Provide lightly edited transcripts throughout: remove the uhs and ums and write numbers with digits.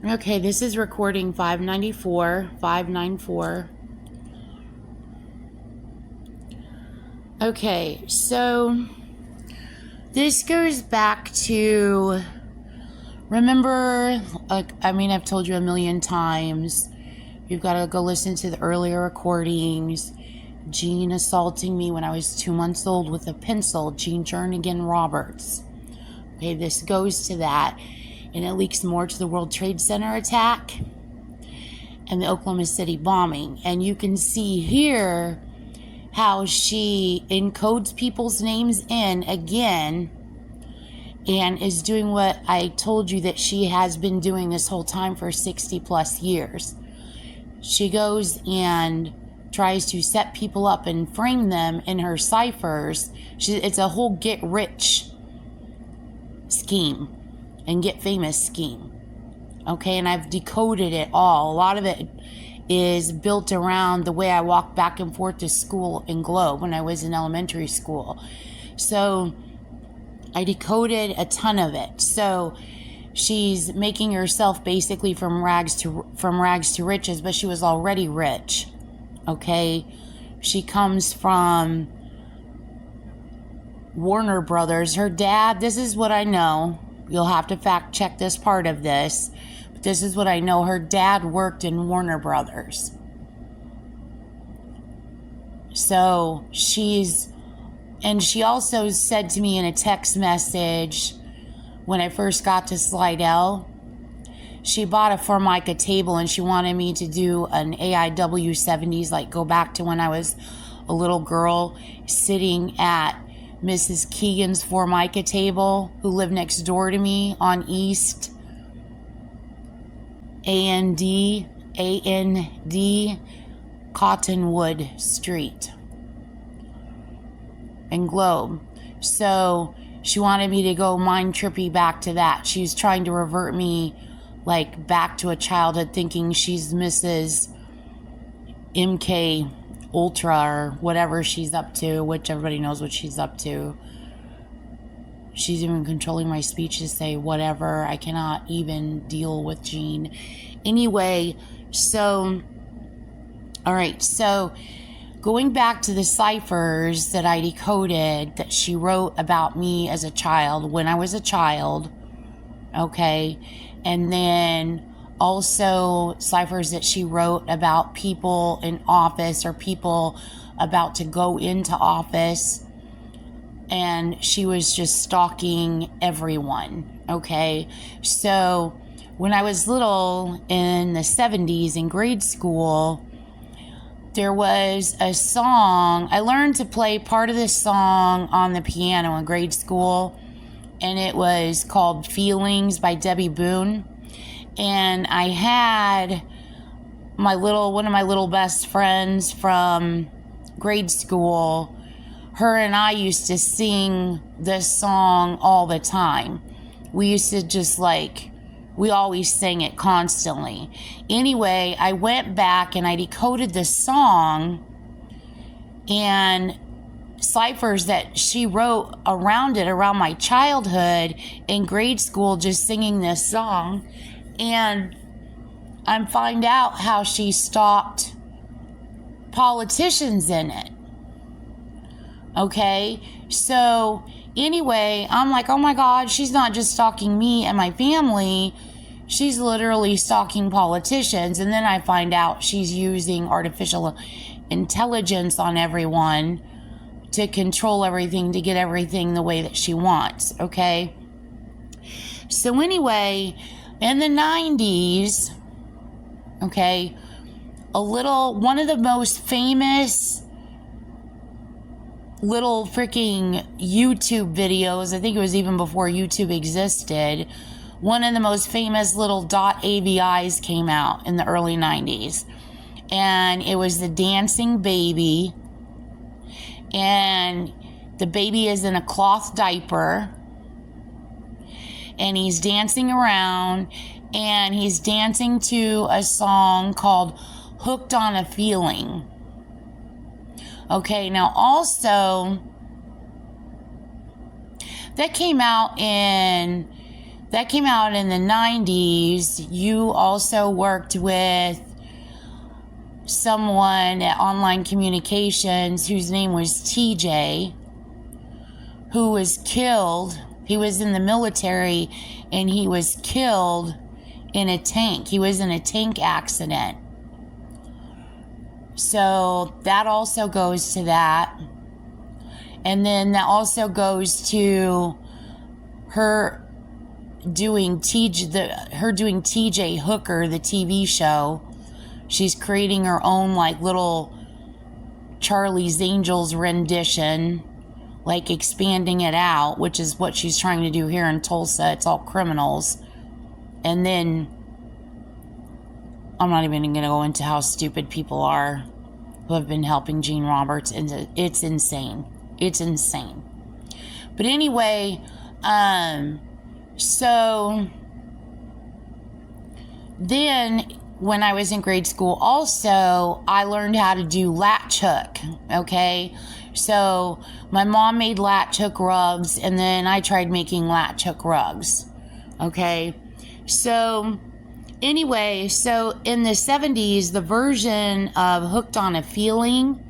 Okay, this is recording 594. Okay, so this goes back to, remember, I've told you a million times, you've got to go listen to the earlier recordings. Jean assaulting me when I was 2 months old with a pencil, Jean Jernigan Roberts. Okay, this goes to that. And it leaks more to the World Trade Center attack and the Oklahoma City bombing. And you can see here how she encodes people's names in again and is doing what I told you that she has been doing this whole time for 60 plus years. She goes and tries to set people up and frame them in her ciphers. It's a whole get rich scheme and get famous scheme. Okay, and I've decoded it all. A lot of it is built around the way I walked back and forth to school in Globe when I was in elementary school. So I decoded a ton of it. So she's making herself basically from rags to riches, but she was already rich. Okay, she comes from Warner Brothers. Her dad, this is what I know. You'll have to fact check this part of this. But this is what I know. Her dad worked in Warner Brothers. So she also said to me in a text message when I first got to Slidell, she bought a Formica table and she wanted me to do an AIW 70s, like go back to when I was a little girl sitting at Mrs. Keegan's Formica table, who lived next door to me on East A&D Cottonwood Street in Globe. So she wanted me to go mind trippy back to that. She was trying to revert me like back to a childhood, thinking she's Mrs. MK Ultra or whatever she's up to, which everybody knows what she's up to. She's even controlling my speech to say whatever. I cannot even deal with Jean. Anyway, so, all right, so going back to the ciphers that I decoded that she wrote about me as a child, when I was a child, okay, and then also ciphers that she wrote about people in office or people about to go into office, and she was just stalking everyone. Okay, so when I was little in the 70s in grade school, there was a song. I learned to play part of this song on the piano in grade school, and it was called Feelings by Debbie Boone. And I had one of my little best friends from grade school. Her and I used to sing this song all the time. We used to just we always sang it constantly. Anyway, I went back and I decoded this song and ciphers that she wrote around my childhood in grade school, just singing this song. And I find out how she stalked politicians in it. Okay, so anyway, I'm like, oh my God, she's not just stalking me and my family, she's literally stalking politicians. And then I find out she's using artificial intelligence on everyone to control everything, to get everything the way that she wants. Okay, so anyway, in the 90s, okay, one of the most famous little freaking YouTube videos, I think it was even before YouTube existed, one of the most famous little .avis came out in the early 90s. And it was the dancing baby. And the baby is in a cloth diaper. And he's dancing around, and he's dancing to a song called Hooked on a Feeling. Okay, now also, that came out in that came out in the 90s. You also worked with someone at Online Communications whose name was TJ, who was killed. He was in the military and he was killed in a tank. He was in a tank accident. So that also goes to that. And then that also goes to her doing TJ Hooker, the TV show. She's creating her own like little Charlie's Angels rendition, like expanding it out, which is what she's trying to do here in Tulsa. It's all criminals. And then I'm not even going to go into how stupid people are who have been helping Gene Roberts. It's insane. It's insane. But anyway, so then when I was in grade school, also, I learned how to do latch hook, okay? So my mom made latch hook rugs, and then I tried making latch hook rugs, okay? So anyway, so in the 70s, the version of Hooked on a Feeling,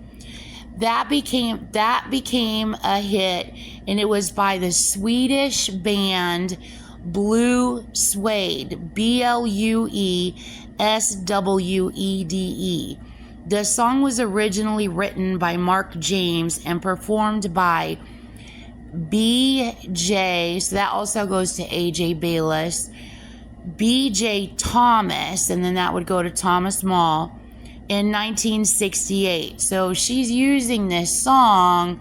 that became a hit, and it was by the Swedish band Blue Swede, BLUESWEDE. The song was originally written by Mark James and performed by BJ, so that also goes to AJ Bayless, BJ Thomas, and then that would go to Thomas Mall in 1968. So she's using this song.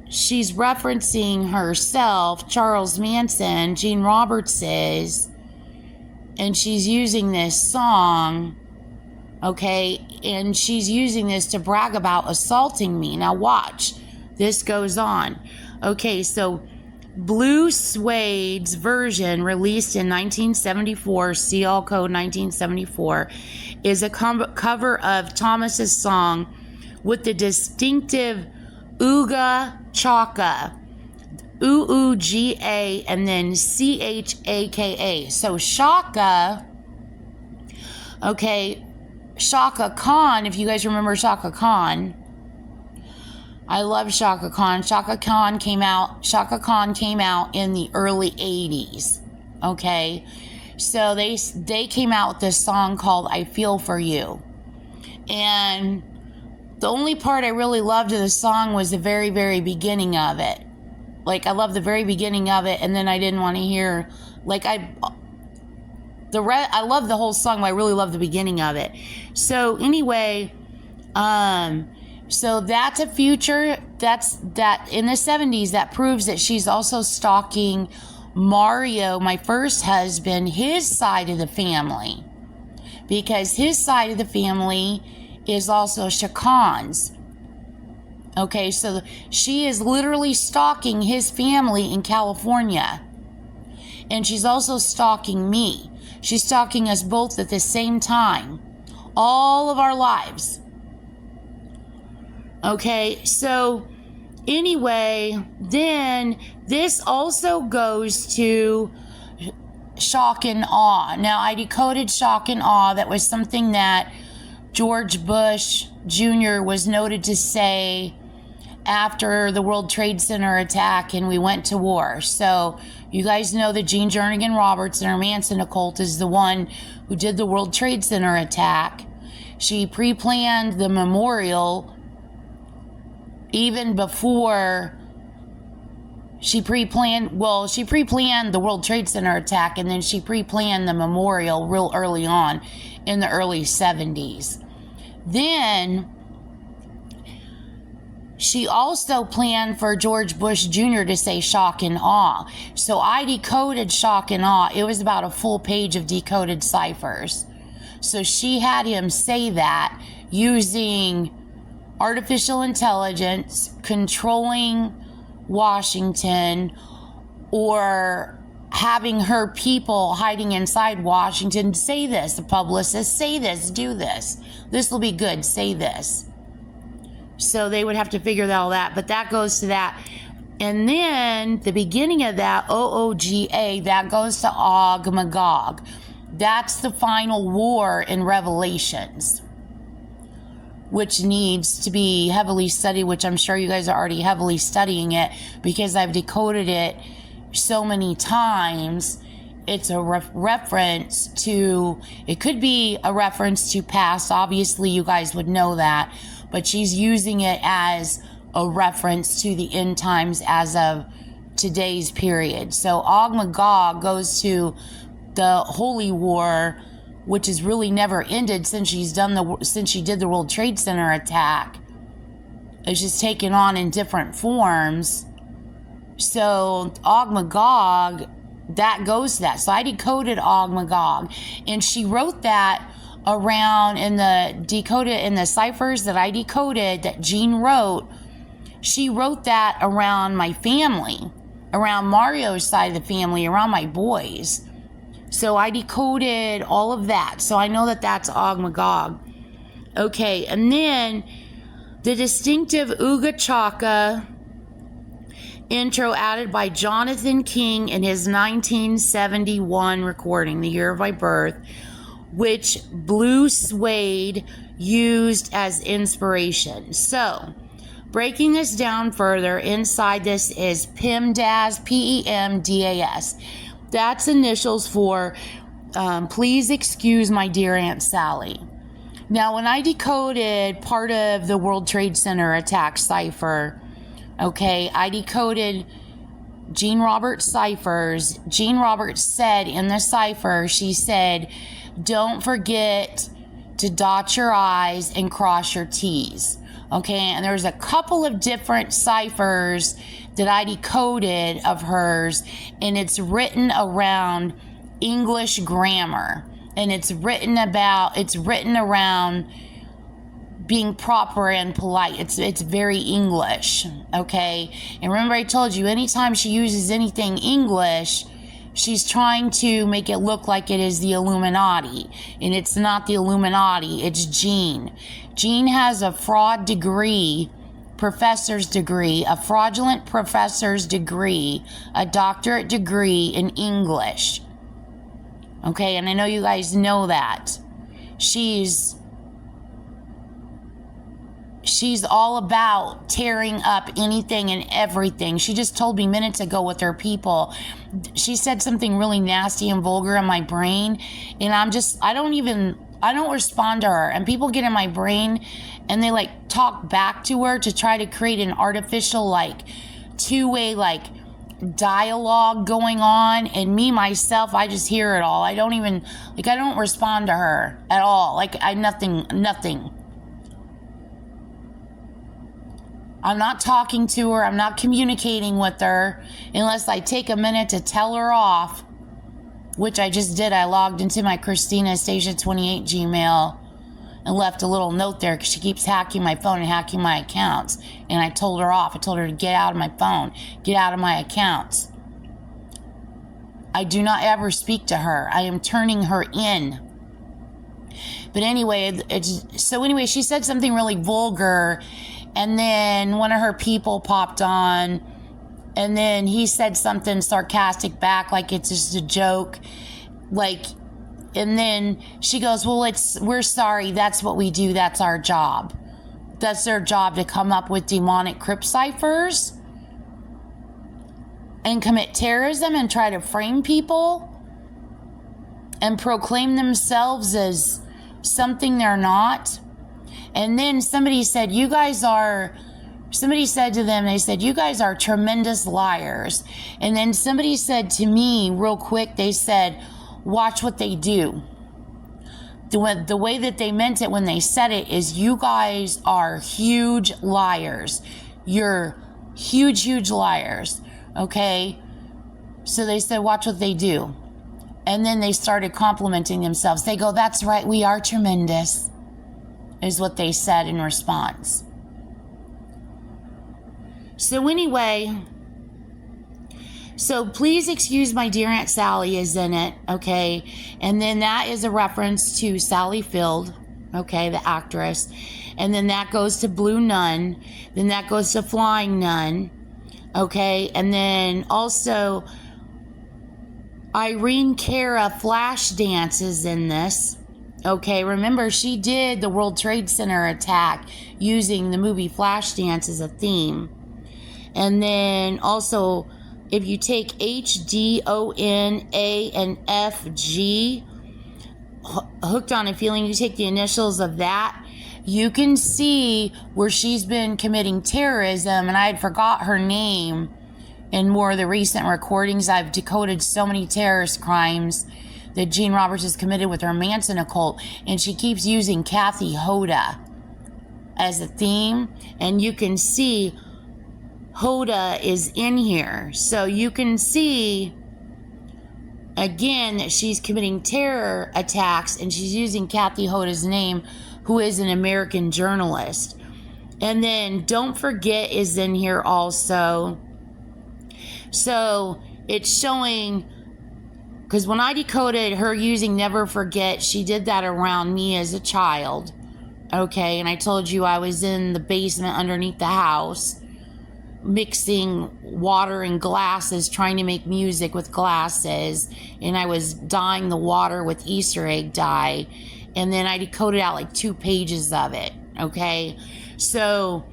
She's referencing herself, Charles Manson, Gene Roberts is, and she's using this song, okay? And she's using this to brag about assaulting me. Now watch, this goes on. Okay, so Blue Suede's version, released in 1974, CL Code 1974, is a cover of Thomas's song with the distinctive Ooga Chaka, Ooga, and then Chaka. So Shaka, okay, Shaka Khan, if you guys remember Shaka Khan, I love Shaka Khan. Shaka Khan came out in the early 80s, okay? So they came out with this song called I Feel For You. And the only part I really loved of the song was the very, very beginning of it. Like, I love the very beginning of it, and then I didn't want to hear, like, I love the whole song, but I really love the beginning of it. So anyway, so that's a future, that in the 70s, that proves that she's also stalking Mario, my first husband, his side of the family, because his side of the family is also Shakan's. Okay, so she is literally stalking his family in California. And she's also stalking me. She's stalking us both at the same time. All of our lives. Okay, so anyway, then this also goes to shock and awe. Now, I decoded shock and awe. That was something that George Bush Jr. was noted to say after the World Trade Center attack and we went to war. So you guys know that Jean Jernigan Roberts and her Manson occult is the one who did the World Trade Center attack. She pre-planned the memorial even before she pre-planned the World Trade Center attack, and then she pre-planned the memorial real early on in the early 70s. Then she also planned for George Bush Jr. to say shock and awe. So I decoded shock and awe. It was about a full page of decoded ciphers. So she had him say that using artificial intelligence, controlling Washington, or having her people hiding inside Washington say this, the publicist, say this, do this. This will be good, say this. So they would have to figure all that, but that goes to that. And then the beginning of that, OOGA, that goes to Og Magog. That's the final war in Revelations, which needs to be heavily studied, which I'm sure you guys are already heavily studying it because I've decoded it so many times. It's a reference to, it could be a reference to past. Obviously, you guys would know that, but she's using it as a reference to the end times as of today's period. So Og Magog goes to the Holy War, which has really never ended since she did the World Trade Center attack. It's just taken on in different forms. So Og Magog, that goes to that. So I decoded Og Magog, and she wrote that around in the ciphers that I decoded that Jean wrote. She wrote that around my family, around Mario's side of the family, around my boys. So I decoded all of that. So I know that that's Og Magog. Okay, and then the distinctive Uga Chaka intro added by Jonathan King in his 1971 recording, the year of my birth, which Blue Suede used as inspiration. So, breaking this down further, inside this is PEMDAS, PEMDAS. That's initials for please excuse my dear Aunt Sally. Now, when I decoded part of the World Trade Center attack cipher, okay, I decoded Jean Roberts ciphers. Jean Roberts said in the cipher, she said, don't forget to dot your I's and cross your T's. Okay, and there's a couple of different ciphers that I decoded of hers, and it's written around English grammar, and it's written around being proper and polite. It's very English, okay? And remember I told you, anytime she uses anything English, she's trying to make it look like it is the Illuminati, and it's not the Illuminati, it's Jean. Jean has a fraud degree, professor's degree, a fraudulent professor's degree, a doctorate degree in English. Okay, and I know you guys know that. She's all about tearing up anything and everything. She just told me minutes ago with her people. She said something really nasty and vulgar in my brain, and I don't respond to her. And people get in my brain and they like talk back to her to try to create an artificial like two-way like dialogue going on, and me myself, I just hear it all. I don't respond to her at all. Like nothing. I'm not talking to her. I'm not communicating with her unless I take a minute to tell her off, which I just did. I logged into my Christina Station 28 Gmail and left a little note there because she keeps hacking my phone and hacking my accounts. And I told her off. I told her to get out of my phone, get out of my accounts. I do not ever speak to her. I am turning her in. But anyway, she said something really vulgar. And then one of her people popped on, and then he said something sarcastic back, like it's just a joke. And then she goes, well, we're sorry. That's what we do. That's our job. That's their job, to come up with demonic crypt ciphers and commit terrorism and try to frame people and proclaim themselves as something they're not. And then somebody said to them, they said, you guys are tremendous liars. And then somebody said to me real quick, they said, watch what they do. The way that they meant it when they said it is, you guys are huge liars. You're huge liars. Okay? So they said, watch what they do. And then they started complimenting themselves. They go, that's right, we are tremendous, is what they said in response. So anyway, so please excuse my dear Aunt Sally is in it, okay? And then that is a reference to Sally Field, okay, the actress. And then that goes to Blue Nun. Then that goes to Flying Nun. Okay, and then also Irene Cara Flashdance is in this. Okay, remember she did the World Trade Center attack using the movie Flashdance as a theme. And then also, if you take H, D, O, N, A, and F, G, Hooked on a Feeling, you take the initials of that, you can see where she's been committing terrorism, and I had forgot her name in more of the recent recordings. I've decoded so many terrorist crimes that Gene Roberts has committed with her Manson occult, and she keeps using Kathy Hoda as a theme, and you can see Hoda is in here. So you can see again that she's committing terror attacks, and she's using Kathy Hoda's name, who is an American journalist. And then Don't Forget is in here also. So it's showing, because when I decoded her using Never Forget, she did that around me as a child. Okay, and I told you I was in the basement underneath the house mixing water and glasses, trying to make music with glasses, and I was dyeing the water with Easter egg dye, and then I decoded out like 2 pages of it. Okay, so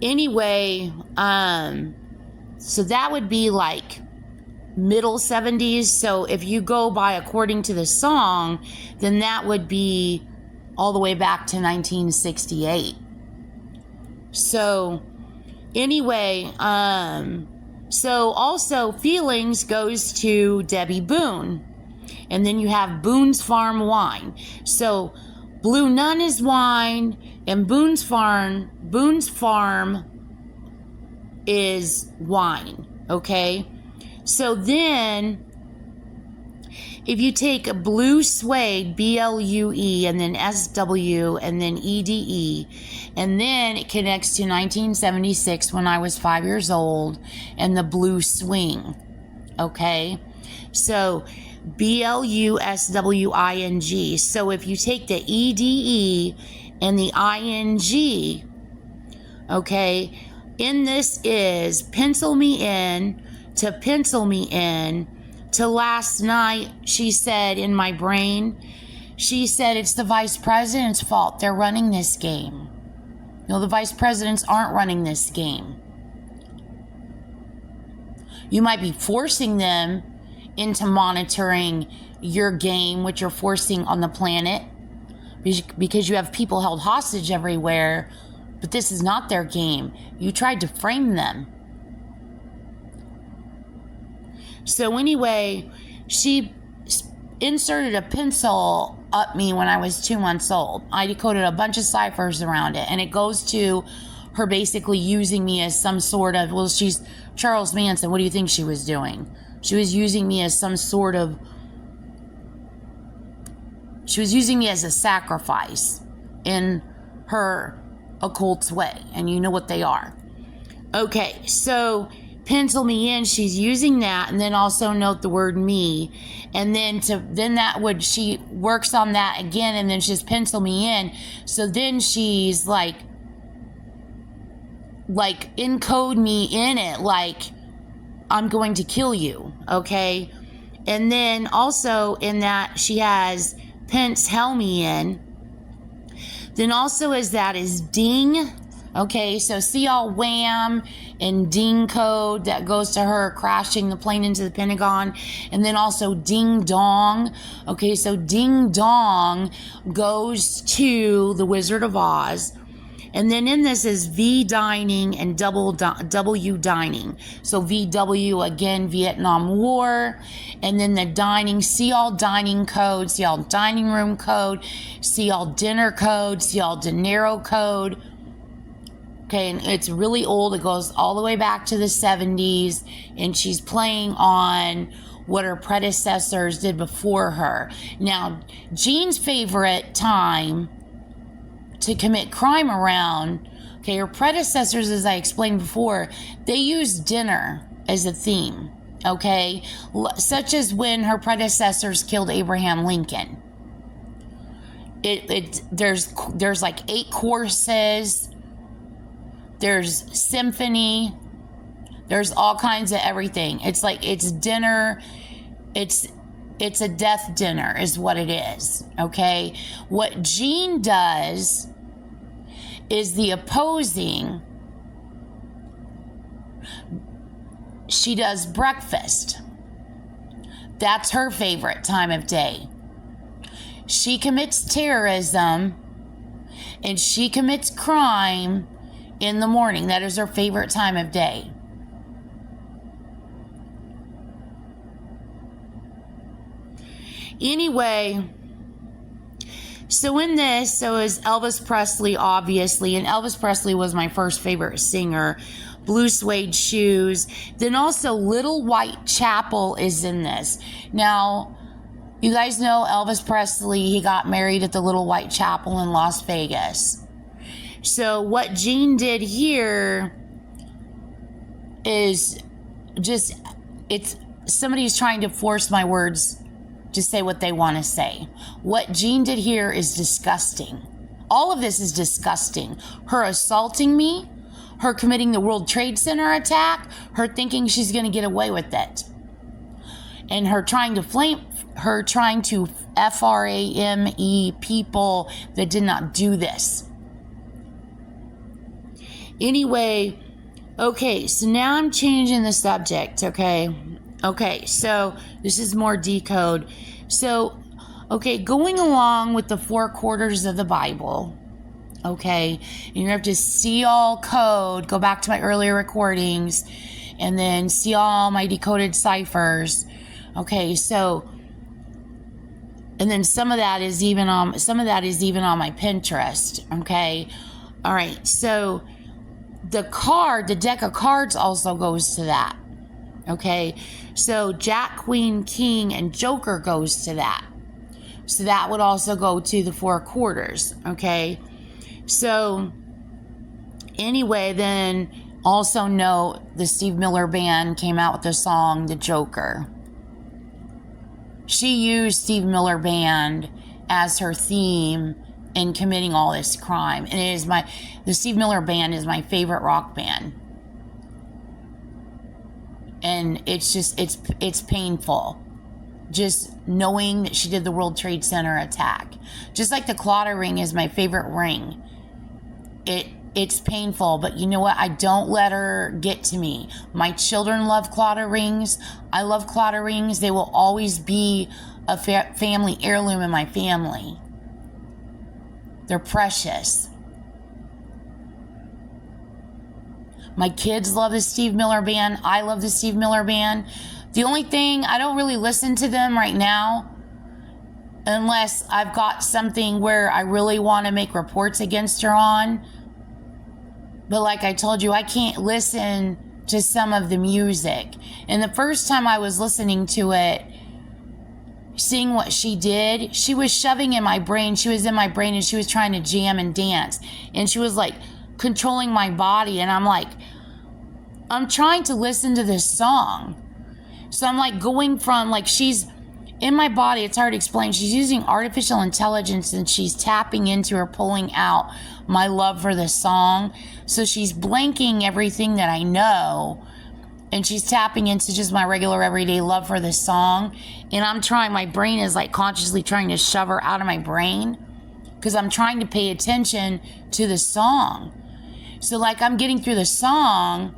anyway, so that would be like middle 70s. So if you go by according to the song, then that would be all the way back to 1968. So anyway, so also Feelings goes to Debbie Boone. And then you have Boone's Farm wine. So Blue Nun is wine, and Boone's Farm is wine. Okay? So then if you take a Blue Suede, BLUE, and then SW, and then EDE, and then it connects to 1976 when I was 5 years old, and the Blue Swing. Okay? So BLUSWING. So if you take the EDE and the ING, okay, in this is Pencil Me In, to Pencil Me In, to Last Night, she said in my brain, she said it's the vice president's fault. They're running this game. No, the vice presidents aren't running this game. You might be forcing them into monitoring your game, which you're forcing on the planet, because you have people held hostage everywhere, but this is not their game. You tried to frame them. So anyway, she inserted a pencil up me when I was 2 months old. I decoded a bunch of ciphers around it, and it goes to her basically using me as some sort of, well, she's Charles Manson. What do you think she was doing? She was using me as some sort of, she was using me as a sacrifice in her occult way, and you know what they are. Okay, so Pencil Me In, she's using that, and then also note the word me, and then that would, she works on that again, and then she's Pencil Me In. So then she's like encode me in it, like I'm going to kill you. Okay, and then also in that she has Pence Hell Me In. Then also as that is Ding. Okay, so see all wham and ding code that goes to her crashing the plane into the Pentagon. And then also ding dong. Okay, so ding dong goes to the Wizard of Oz. And then in this is V dining and W dining. So VW, again, Vietnam War. And then the dining, see all dining code, see all dining room code, see all dinner code, see all dinero code. Okay, and it's really old. It goes all the way back to the 70s, and she's playing on what her predecessors did before her. Now, Jean's favorite time to commit crime around, okay, her predecessors, as I explained before, they used dinner as a theme, okay? Such as when her predecessors killed Abraham Lincoln. There's like 8 courses. There's symphony, There's all kinds of everything. It's like it's dinner. It's a death dinner is what it is. Okay. What Jean does is the opposing. She does breakfast. That's her favorite time of day. She commits terrorism and she commits crime in the morning. That is her favorite time of day. Anyway, so in this, so is Elvis Presley, obviously, and Elvis Presley was my first favorite singer. Blue Suede Shoes. Then also Little Whitechapel is in this. Now, you guys know Elvis Presley, he got married at the Little Whitechapel in Las Vegas. So what Jean did here is just, it's, somebody's trying to force my words to say what they want to say. What Jean did here is disgusting. All of this is disgusting. Her assaulting me, her committing the World Trade Center attack, her thinking she's going to get away with it, and her trying to frame people that did not do this. Anyway, okay, so now I'm changing the subject, okay, so this is more decode. So, okay, going along with the 4 quarters of the Bible, okay, and you have to see all code, go back to my earlier recordings, and then see all my decoded ciphers. Okay, so, and then some of that is even on my Pinterest. Okay, all right. So the deck of cards also goes to that. Okay, so Jack, Queen, King, and Joker goes to that. So that would also go to the 4 quarters. Okay. So, anyway, then also note the Steve Miller Band came out with the song The Joker. She used Steve Miller Band as her theme in committing all this crime. And the Steve Miller Band is my favorite rock band. And it's just, it's painful. Just knowing that she did the World Trade Center attack. Just like the Claddagh ring is my favorite ring. It's painful, but you know what? I don't let her get to me. My children love Claddagh rings. I love Claddagh rings. They will always be a family heirloom in my family. They're precious. My kids love the Steve Miller Band. I love the Steve Miller Band. The only thing, I don't really listen to them right now unless I've got something where I really want to make reports against her on. But like I told you, I can't listen to some of the music. And the first time I was listening to it, seeing what she did, she was shoving in my brain. She was in my brain and she was trying to jam and dance. And she was like controlling my body. And I'm like, I'm trying to listen to this song. So I'm like going from like she's in my body. It's hard to explain. She's using artificial intelligence and she's tapping into or pulling out my love for the song. So she's blanking everything that I know. And she's tapping into just my regular everyday love for this song. And I'm trying, my brain is like consciously trying to shove her out of my brain because I'm trying to pay attention to the song. So like I'm getting through the song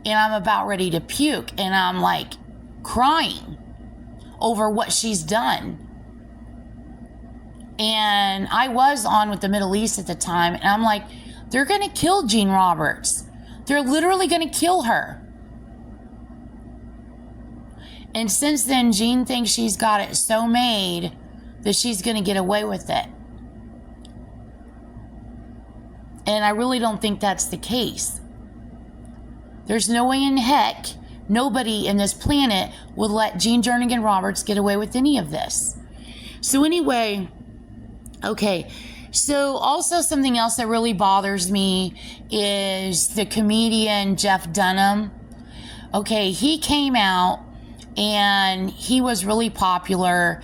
and I'm about ready to puke and I'm like crying over what she's done. And I was on with the Middle East at the time and I'm like, they're going to kill Jean Roberts. They're literally going to kill her. And since then, Jean thinks she's got it so made that she's going to get away with it. And I really don't think that's the case. There's no way in heck nobody in this planet would let Jean Jernigan Roberts get away with any of this. So anyway, okay. So also something else that really bothers me is the comedian Jeff Dunham. Okay, he came out and he was really popular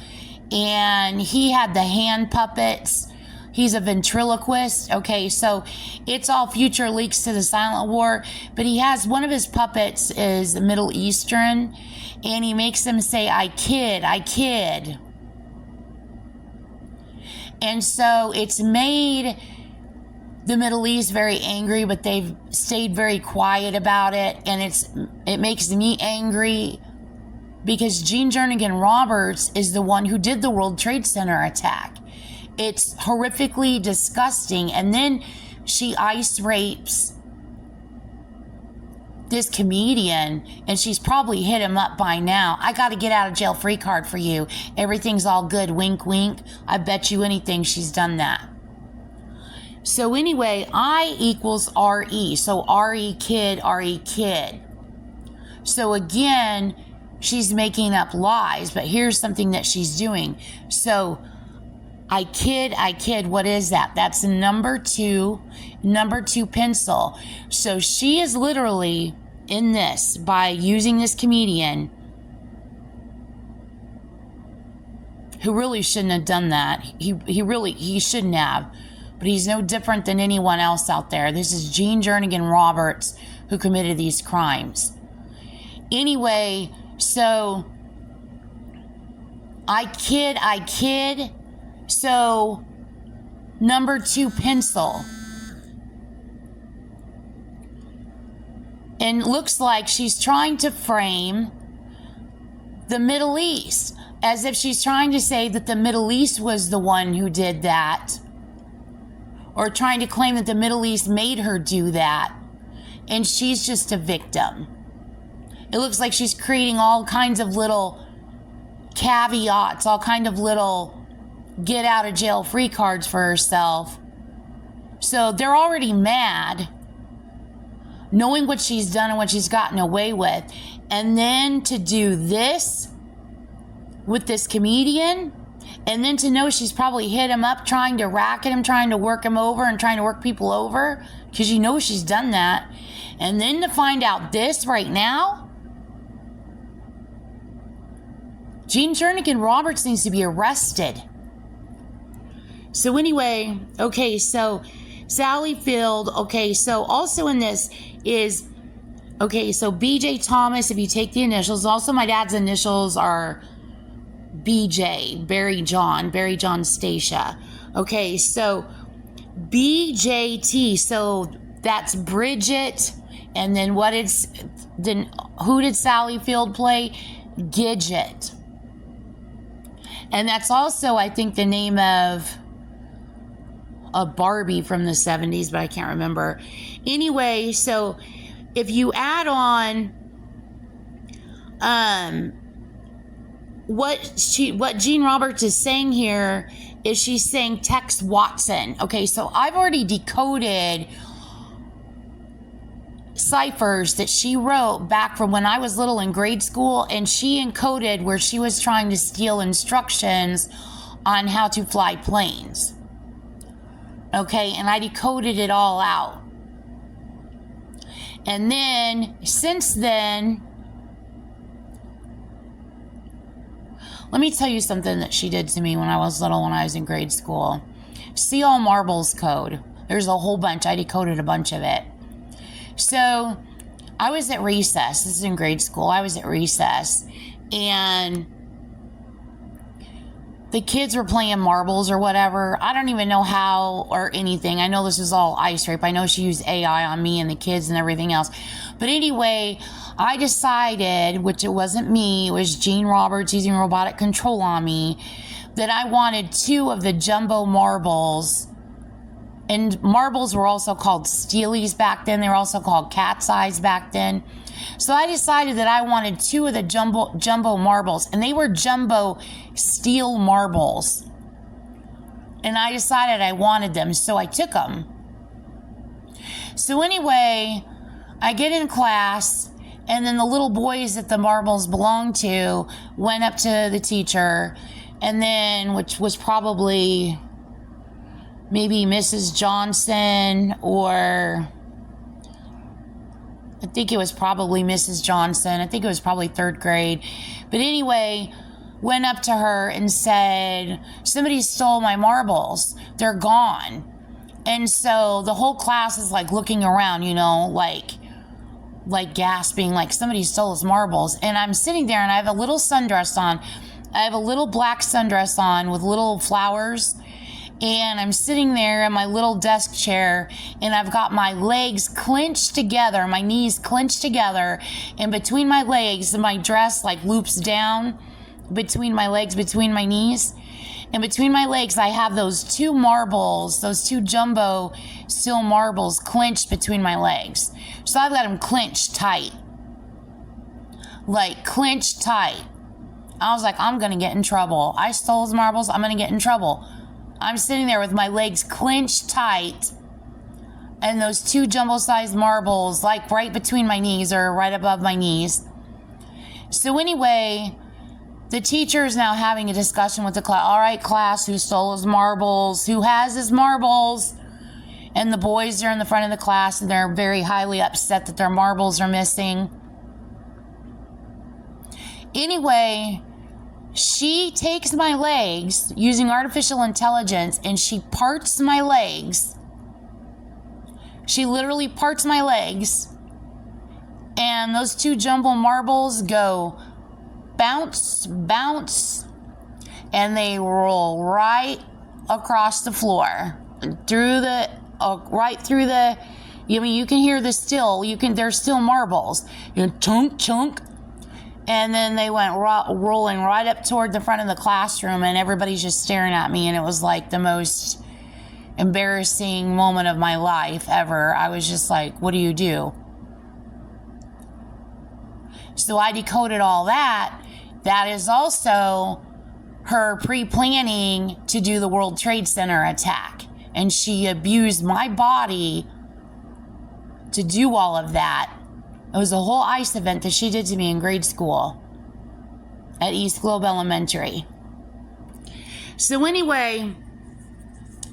and he had the hand puppets He's a ventriloquist. Okay, so it's all future leaks to the silent war, but he has one of his puppets is Middle Eastern, and he makes them say, I kid, I kid. And so it's made the Middle East very angry, but they've stayed very quiet about it, and it makes me angry because Gene Jernigan Roberts is the one who did the World Trade Center attack. It's horrifically disgusting. And then she ice rapes this comedian, and she's probably hit him up by now. I got to get out of jail free card for you. Everything's all good. Wink, wink. I bet you anything she's done that. So anyway, I equals RE. So RE kid, RE kid. So again, she's making up lies, but here's something that she's doing. So I kid, what is that? That's the number two pencil. So she is literally in this by using this comedian who really shouldn't have done that. He shouldn't have, but he's no different than anyone else out there. This is Gene Jernigan Roberts who committed these crimes. Anyway, so I kid. So, number two pencil. And looks like she's trying to frame the Middle East as if she's trying to say that the Middle East was the one who did that, or trying to claim that the Middle East made her do that, and she's just a victim. It looks like she's creating all kinds of little caveats, all kind of little get out of jail free cards for herself. So they're already mad, knowing what she's done and what she's gotten away with. And then to do this with this comedian, and then to know she's probably hit him up, trying to racket him, trying to work him over and trying to work people over, because you know she's done that. And then to find out this right now, Gene Jernigan Roberts needs to be arrested. So anyway, okay, so Sally Field, okay, so also in this is, okay, so BJ Thomas, if you take the initials, also my dad's initials are BJ, Barry John Stacia. Okay, so BJT, so that's Bridget, and then who did Sally Field play? Gidget. And that's also, I think, the name of a Barbie from the 70s, but I can't remember. Anyway, so if you add on what Gene Roberts is saying here is she's saying Tex Watson. Okay, so I've already decoded ciphers that she wrote back from when I was little in grade school, and she encoded where she was trying to steal instructions on how to fly planes. Okay, and I decoded it all out. And then, since then, let me tell you something that she did to me when I was little, when I was in grade school. See all marbles code. There's a whole bunch. I decoded a bunch of it. So, I was at recess. This is in grade school. I was at recess. And the kids were playing marbles or whatever. I don't even know how or anything. I know this is all ice rape. I know she used AI on me and the kids and everything else. But anyway, I decided, which it wasn't me, it was Gene Roberts using robotic control on me, that I wanted 2 of the jumbo marbles. And marbles were also called Steelies back then. They were also called Cat's Eyes back then. So I decided that I wanted 2 of the jumbo marbles, and they were jumbo steel marbles. And I decided I wanted them, so I took them. So anyway, I get in class, and then the little boys that the marbles belonged to went up to the teacher, and then, which was probably maybe Mrs. Johnson, or I think it was probably Mrs. Johnson. I think it was probably 3rd grade. But anyway, went up to her and said, somebody stole my marbles. They're gone. And so the whole class is like looking around, you know, like gasping, like somebody stole his marbles. And I'm sitting there and I have a little sundress on. I have a little black sundress on with little flowers. And I'm sitting there in my little desk chair and I've got my legs clenched together, my knees clenched together. And between my legs, my dress like loops down between my legs, between my knees. And between my legs, I have those two marbles, those two jumbo steel marbles clenched between my legs. So I've got them clenched tight. Like clenched tight. I was like, I'm going to get in trouble. I stole his marbles. I'm going to get in trouble. I'm sitting there with my legs clenched tight and those two jumbo-sized marbles like right between my knees or right above my knees. So anyway, the teacher is now having a discussion with the class. All right, class, who stole his marbles? Who has his marbles? And the boys are in the front of the class and they're very highly upset that their marbles are missing. Anyway, she takes my legs using artificial intelligence and she parts my legs. She literally parts my legs. And those two jumbo marbles go bounce, bounce, and they roll right across the floor, right through the, I mean, you can hear the still, there's still marbles, chunk, chunk, and then they went rolling right up toward the front of the classroom, and everybody's just staring at me, and it was like the most embarrassing moment of my life ever. I was just like, what do you do? So I decoded all that. That is also her pre-planning to do the World Trade Center attack. And she abused my body to do all of that. It was a whole ICE event that she did to me in grade school at East Globe Elementary. So anyway,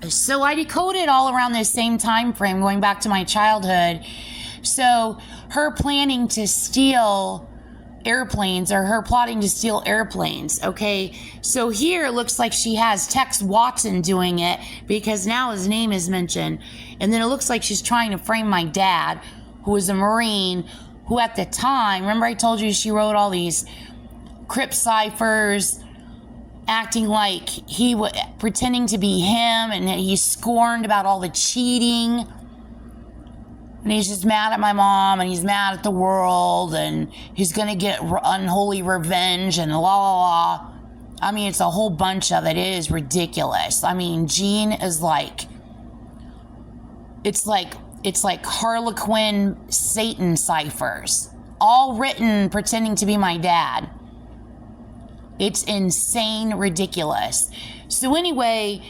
so I decoded all around this same time frame, going back to my childhood. So her planning to steal airplanes, or her plotting to steal airplanes. Okay, so here it looks like she has Tex Watson doing it because now his name is mentioned. And then it looks like she's trying to frame my dad, who was a Marine, who at the time, remember I told you she wrote all these crypt ciphers, acting like he was pretending to be him, and he's scorned about all the cheating. And he's just mad at my mom, and he's mad at the world, and he's going to get unholy revenge, and la, la, la. I mean, it's a whole bunch of it. It is ridiculous. I mean, Gene is like, it's like Harlequin Satan ciphers, all written pretending to be my dad. It's insane, ridiculous. So anyway,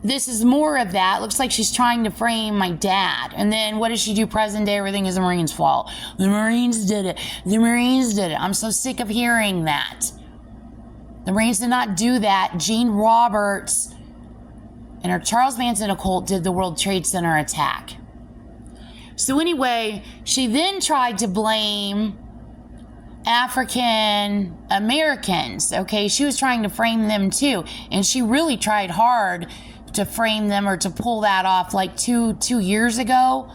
this is more of that. Looks like she's trying to frame my dad. And then what does she do present day? Everything is the Marines' fault. The Marines did it. The Marines did it. I'm so sick of hearing that. The Marines did not do that. Gene Roberts and her Charles Manson occult did the World Trade Center attack. So anyway, she then tried to blame African Americans. Okay, she was trying to frame them too. And she really tried hard to frame them or to pull that off like two years ago.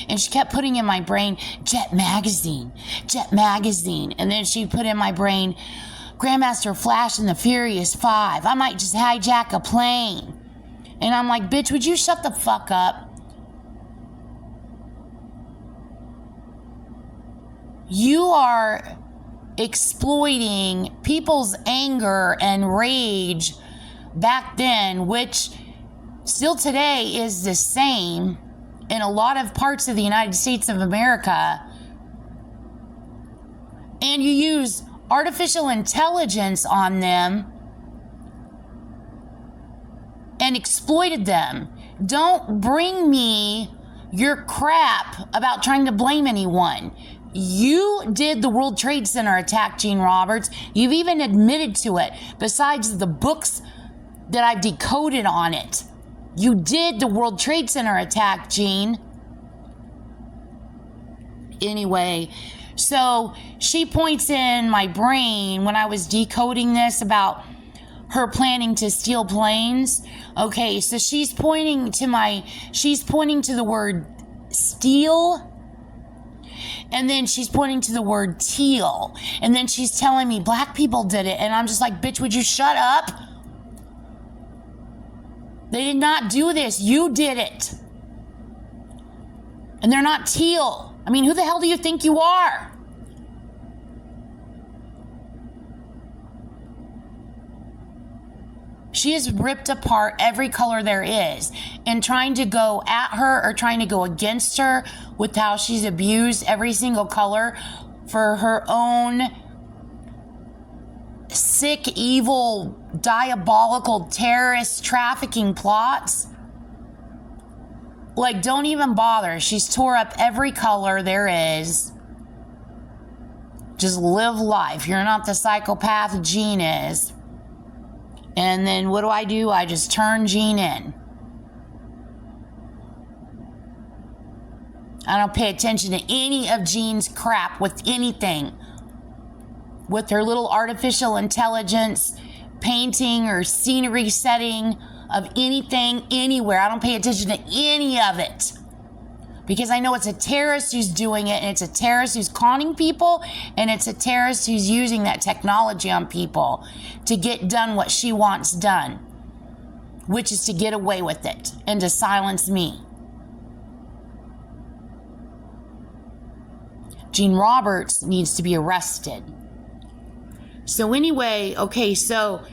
And she kept putting in my brain, Jet Magazine. And then she put in my brain, Grandmaster Flash and the Furious Five. I might just hijack a plane. And I'm like, bitch, would you shut the fuck up? You are exploiting people's anger and rage back then, which still today is the same in a lot of parts of the United States of America. And you use artificial intelligence on them and exploited them. Don't bring me your crap about trying to blame anyone. You did the World Trade Center attack, Gene Roberts. You've even admitted to it, besides the books that I've decoded on it. You did the World Trade Center attack, Gene. Anyway, So she points in my brain when I was decoding this about her planning to steal planes. Okay, so she's pointing to the word steal, and then she's pointing to the word teal, and then she's telling me black people did it, and I'm just like, bitch, would you shut up? They did not do this. You did it. And they're not teal. I mean, who the hell do you think you are? She has ripped apart every color there is, and trying to go at her or trying to go against her with how she's abused every single color for her own sick, evil, diabolical, terrorist trafficking plots. Like, don't even bother. She's tore up every color there is. Just live life. You're not the psychopath Jean is. And then what do? I just turn Jean in. I don't pay attention to any of Jean's crap with anything. With her little artificial intelligence painting or scenery setting of anything, anywhere. I don't pay attention to any of it. Because I know it's a terrorist who's doing it, and it's a terrorist who's conning people, and it's a terrorist who's using that technology on people to get done what she wants done, which is to get away with it and to silence me. Jean Roberts needs to be arrested. So anyway, okay, so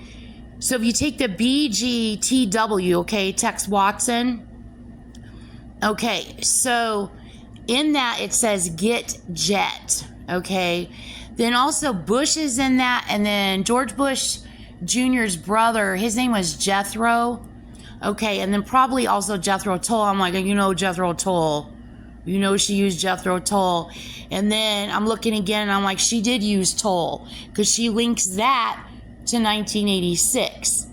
if you take the BGTW, okay, Tex Watson. Okay, so in that it says get jet, okay? Then also Bush is in that, and then George Bush Jr.'s brother, his name was Jethro, okay? And then probably also Jethro Tull. I'm like, Jethro Tull. You know she used Jethro Tull. And then I'm looking again, and I'm like, she did use Tull, because she links that to 1986.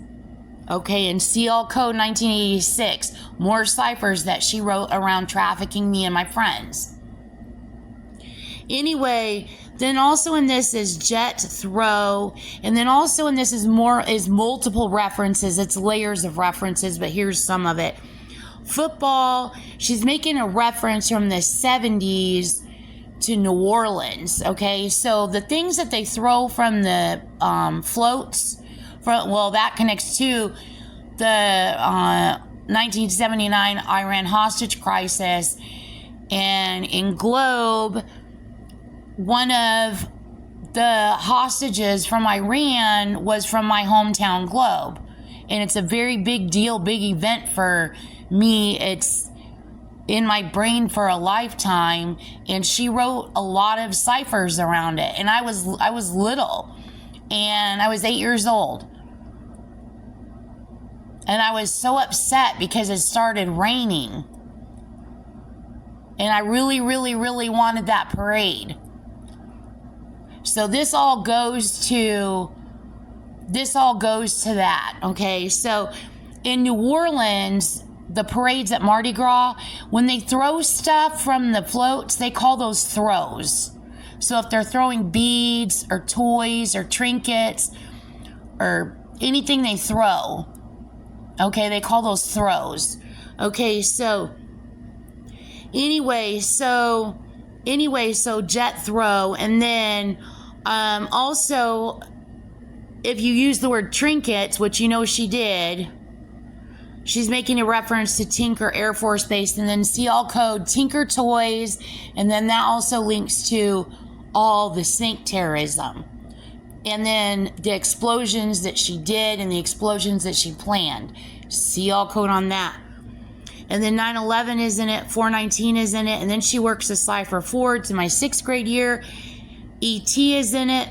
Okay, and CL Code 1986, more ciphers that she wrote around trafficking me and my friends. Anyway, then also in this is jet throw, and then also in this is multiple references. It's layers of references, but here's some of it. Football, she's making a reference from the 70s to New Orleans, okay? So the things that they throw from the floats, that connects to the 1979 Iran hostage crisis. And in Globe, one of the hostages from Iran was from my hometown, Globe. And it's a very big deal, big event for me. It's in my brain for a lifetime. And she wrote a lot of ciphers around it. And I was little. And I was 8 years old. And I was so upset because it started raining. And I really, really, really wanted that parade. So this all goes to that, okay? So in New Orleans, the parades at Mardi Gras, when they throw stuff from the floats, they call those throws. So if they're throwing beads or toys or trinkets or anything they throw, okay, they call those throws. Okay, so anyway, so jet throw. And then also, if you use the word trinkets, which she did, she's making a reference to Tinker Air Force Base, and then CL Code Tinker Toys, and then that also links to all the Sync terrorism. And then the explosions that she did and the explosions that she planned. CL Code on that. And then 9/11 is in it, 419 is in it, and then she works a cipher forward to my 6th grade year. ET is in it.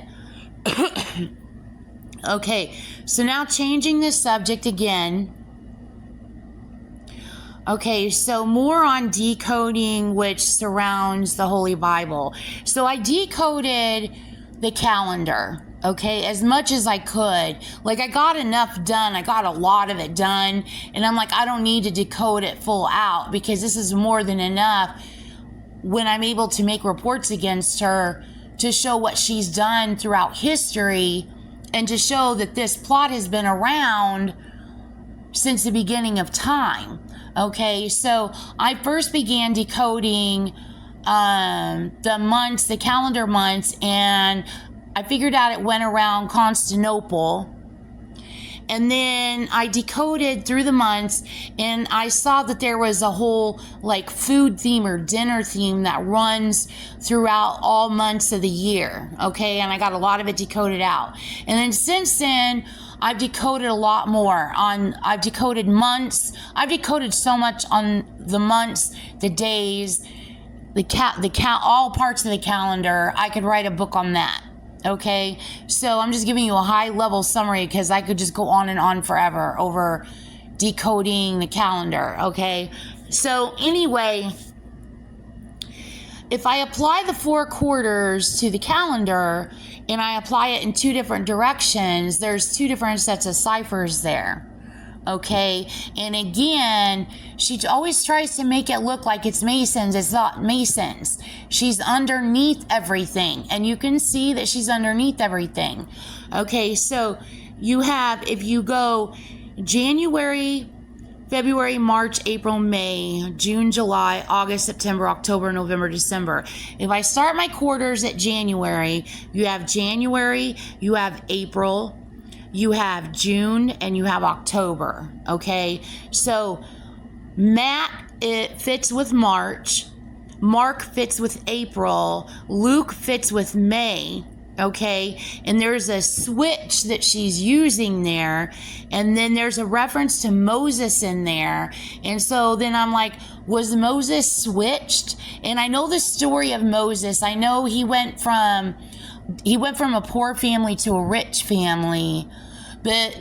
Okay, so now changing the subject again. Okay, so more on decoding, which surrounds the Holy Bible. So I decoded the calendar, okay, as much as I could. Like, I got enough done. I got a lot of it done. And I'm like, I don't need to decode it full out because this is more than enough when I'm able to make reports against her to show what she's done throughout history and to show that this plot has been around since the beginning of time. Okay, so I first began decoding the months, the calendar months, and I figured out it went around Constantinople. And then I decoded through the months, and I saw that there was a whole like food theme or dinner theme that runs throughout all months of the year. Okay, and I got a lot of it decoded out. And then since then, I've decoded a lot more I've decoded months. I've decoded so much on the months, the days, all parts of the calendar. I could write a book on that. Okay, so I'm just giving you a high level summary because I could just go on and on forever over decoding the calendar. Okay, so anyway, if I apply the 4 quarters to the calendar and I apply it in 2 different directions, there's 2 different sets of ciphers there. Okay, and again, she always tries to make it look like it's Masons. It's not Masons. She's underneath everything, and you can see that she's underneath everything. Okay, so you have, if you go January, February, March, April, May, June, July, August, September, October, November, December. If I start my quarters at January, you have January, you have April, you have June, and you have October. Okay, so Matt, it fits with March, Mark fits with April, Luke fits with May. Okay, and there's a switch that she's using there, and then there's a reference to Moses in there. And so then I'm like, was Moses switched? And I know the story of Moses. I know he went from a poor family to a rich family, but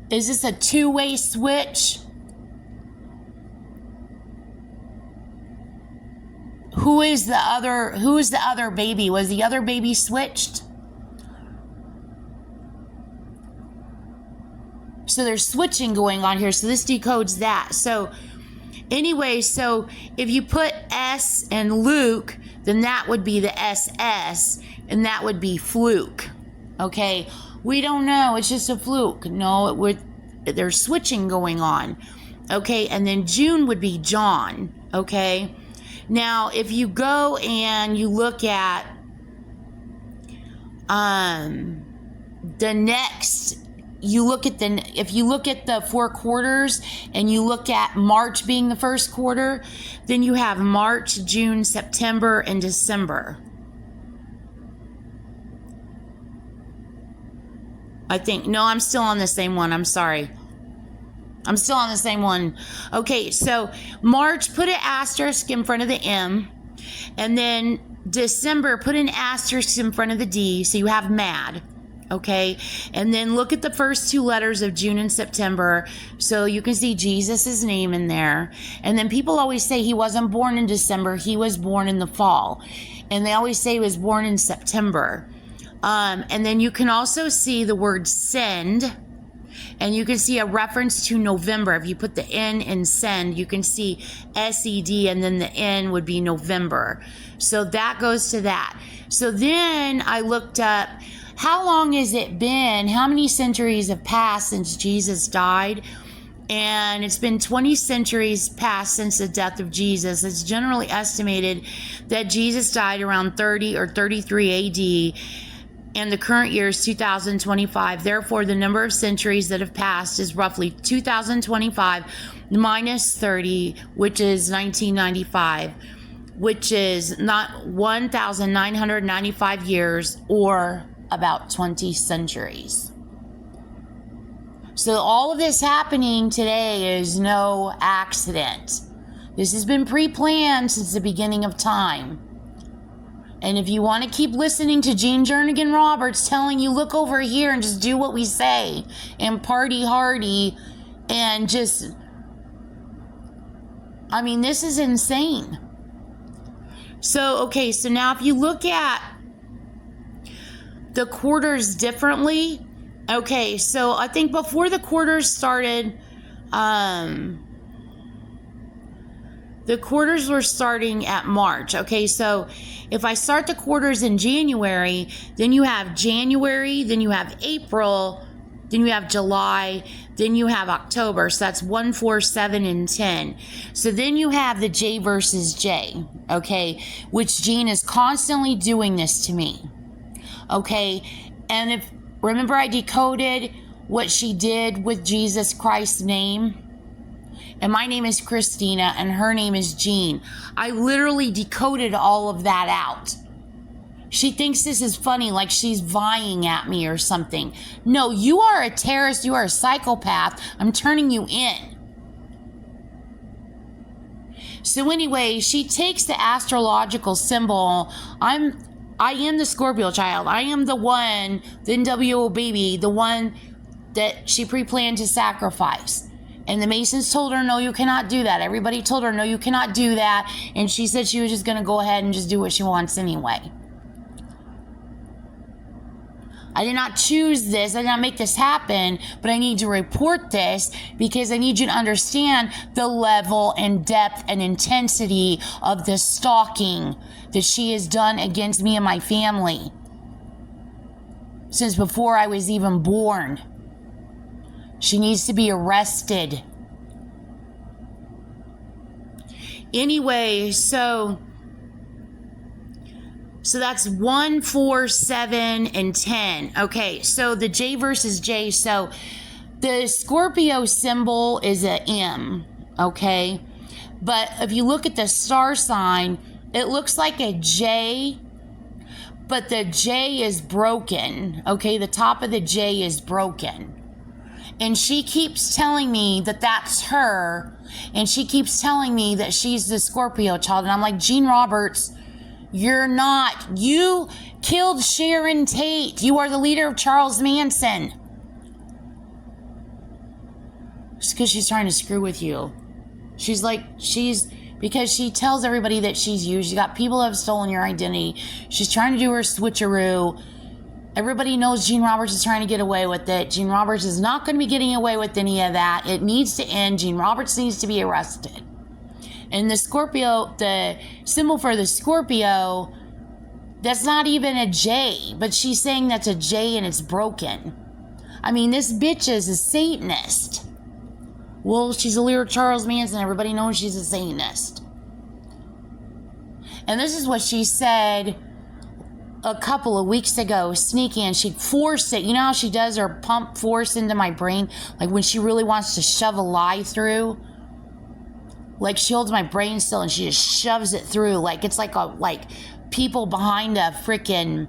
is this a two-way switch? Who is the other baby? Was the other baby switched? So there's switching going on here. So this decodes that. So anyway, so if you put S and Luke, then that would be the SS, and that would be fluke. Okay, we don't know. It's just a fluke. No, there's switching going on. Okay, and then June would be John. Okay, now if you go and you look at the next. If you look at the 4 quarters and you look at March being the first quarter, then you have March, June, September, and December. I think, no, I'm still on the same one. I'm sorry. I'm still on the same one. Okay, so March, put an asterisk in front of the M, and then December, put an asterisk in front of the D, so you have mad. Okay, and then look at the first 2 letters of June and September, so you can see Jesus' name in there. And then people always say he wasn't born in December, he was born in the fall. And they always say he was born in September. And then you can also see the word send, and you can see a reference to November. If you put the N in send, you can see SED, and then the N would be November. So that goes to that. So then I looked up, how long has it been? How many centuries have passed since Jesus died? And it's been 20 centuries passed since the death of Jesus. It's generally estimated that Jesus died around 30 or 33 AD, and the current year is 2025. Therefore, the number of centuries that have passed is roughly 2025 minus 30, which is 1995, which is not 1,995 years, or about 20 centuries. So all of this happening today is no accident. This has been pre-planned since the beginning of time. And if you want to keep listening to Gene Jernigan Roberts telling you, look over here and just do what we say and party hardy and just, I mean, this is insane. So, okay, so now if you look at the quarters differently. Okay, so I think before the quarters started, The quarters were starting at March. Okay, so if I start the quarters in January, then you have January, then you have April, then you have July, then you have October. So that's 1, 4, 7, and 10. So then you have the J versus J, okay, which Jean is constantly doing this to me, okay? And if, remember I decoded what she did with Jesus Christ's name? And my name is Christina, and her name is Jean. I literally decoded all of that out. She thinks this is funny, like she's vying at me or something. No, you are a terrorist. You are a psychopath. I'm turning you in. So anyway, she takes the astrological symbol. I am the Scorpio child. I am the one, the NWO baby, the one that she pre-planned to sacrifice. And the Masons told her, no, you cannot do that. Everybody told her, no, you cannot do that. And she said she was just going to go ahead and just do what she wants anyway. I did not choose this. I did not make this happen, but I need to report this because I need you to understand the level and depth and intensity of the stalking that she has done against me and my family since before I was even born. She needs to be arrested. Anyway, so that's 1, 4, 7, and 10. Okay, so the J versus J. So the Scorpio symbol is a M, okay? But if you look at the star sign, it looks like a J, but the J is broken, okay? The top of the J is broken. And she keeps telling me that that's her, and she keeps telling me that she's the Scorpio child. And I'm like, Jean Roberts, you're not. You killed Sharon Tate. You are the leader of Charles Manson. Just because she's trying to screw with you. Because she tells everybody that she's you. She's got people who have stolen your identity. She's trying to do her switcheroo. Everybody knows Jean Roberts is trying to get away with it. Jean Roberts is not going to be getting away with any of that. It needs to end. Jean Roberts needs to be arrested. And the Scorpio, the symbol for the Scorpio, that's not even a J, but she's saying that's a J and it's broken. I mean, this bitch is a Satanist. Well, she's a leader of Charles Manson. Everybody knows she's a Satanist. And this is what she said a couple of weeks ago, sneaky, and she'd force it. You know how she does her pump force into my brain? Like when she really wants to shove a lie through? Like she holds my brain still and she just shoves it through. Like it's like people behind a freaking,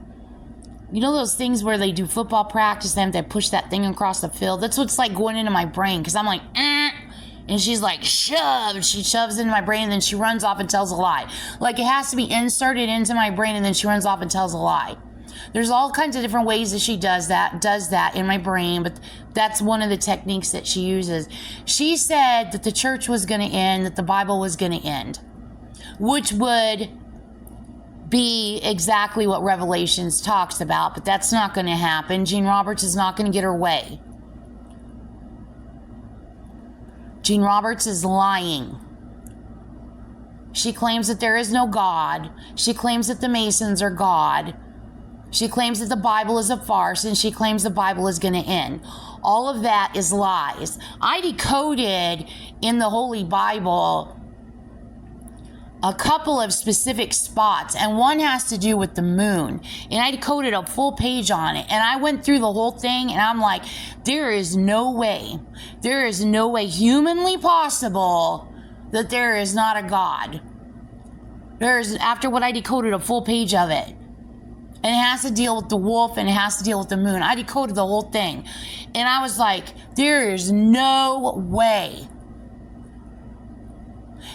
you know those things where they do football practice and they push that thing across the field? That's what's like going into my brain because I'm like, and she's like, shove. She shoves into my brain and then she runs off and tells a lie. Like it has to be inserted into my brain and then she runs off and tells a lie. There's all kinds of different ways that she does that in my brain, but that's one of the techniques that she uses. She said that the church was going to end, that the Bible was going to end, which would be exactly what Revelations talks about, but that's not going to happen. Jean Roberts is not going to get her way. Jean Roberts is lying. She claims that there is no God. She claims that the Masons are God. She claims that the Bible is a farce, and she claims the Bible is going to end. All of that is lies. I decoded in the Holy Bible a couple of specific spots, and one has to do with the moon. And I decoded a full page on it, and I went through the whole thing, and I'm like, there is no way humanly possible that there is not a God. After what I decoded, a full page of it. And it has to deal with the wolf and it has to deal with the moon. I decoded the whole thing. And I was like, there is no way.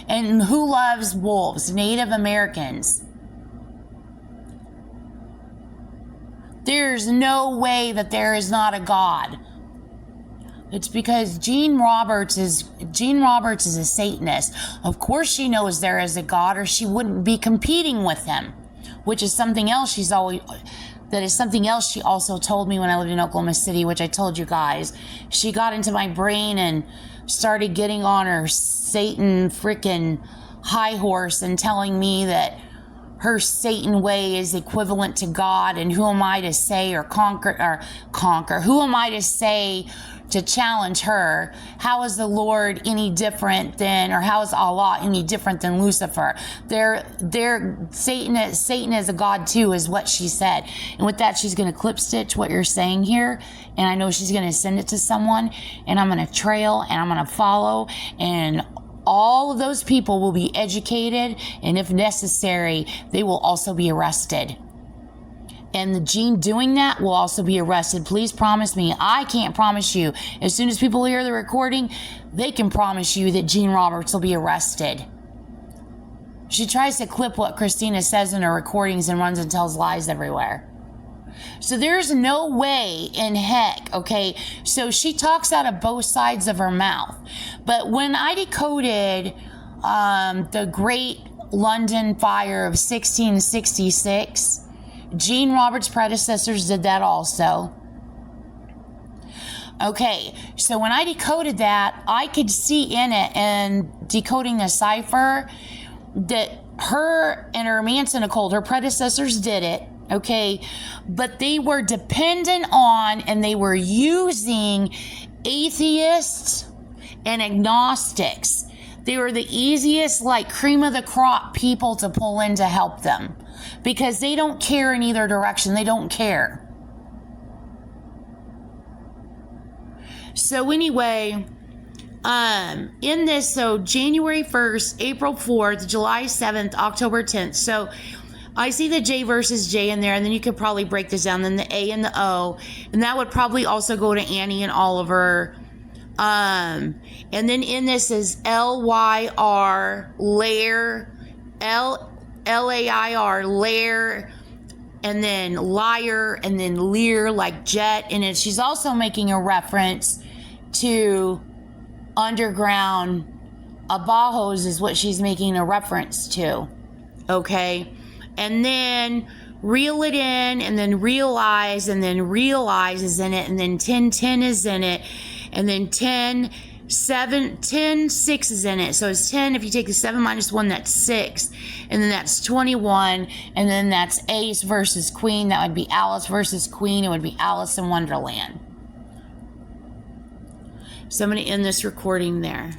And who loves wolves? Native Americans. There's no way that there is not a God. It's because Jean Roberts is a Satanist. Of course she knows there is a God or she wouldn't be competing with him. Which is something else she also told me when I lived in Oklahoma City, which I told you guys. She got into my brain and started getting on her Satan freaking high horse and telling me that her Satan way is equivalent to God, and who am I to say or conquer? Who am I to say to challenge her? How is the Lord any different than, or how is Allah any different than Lucifer? Satan is a god too, is what she said. And with that, she's going to clip stitch what you're saying here, and I know she's going to send it to someone, and I'm going to trail and I'm going to follow, and all of those people will be educated, and if necessary, they will also be arrested. And the Gene doing that will also be arrested. Please promise me. I can't promise you. As soon as people hear the recording, they can promise you that Gene Roberts will be arrested. She tries to clip what Christina says in her recordings and runs and tells lies everywhere. So there's no way in heck, okay? So she talks out of both sides of her mouth. But when I decoded the Great London Fire of 1666, Gene Roberts' predecessors did that also. Okay, so when I decoded that, I could see in it, and decoding the cipher, that her and her Manson occult, her predecessors did it. Okay, but they were dependent on, and they were using atheists and agnostics. They were the easiest, like, cream of the crop people to pull in to help them, because they don't care in either direction. They don't care. So anyway, in this, so January 1st, April 4th, July 7th, October 10th. So I see the J versus J in there, and then you could probably break this down. Then the A and the O, and that would probably also go to Annie and Oliver. And then in this is L-Y-R, Lair, L-A-I-R, Lair, and then liar, and then Lear, like jet. And she's also making a reference to underground abajos is what she's making a reference to. Okay. And then reel it in, and then realize, and then realize is in it, and then 1010 is in it, and then 10 6 is in it. So it's 10. If you take the 7 minus 1, that's 6, and then that's 21, and then that's Ace versus Queen. That would be Alice versus Queen. It would be Alice in Wonderland. So I'm going to end this recording there.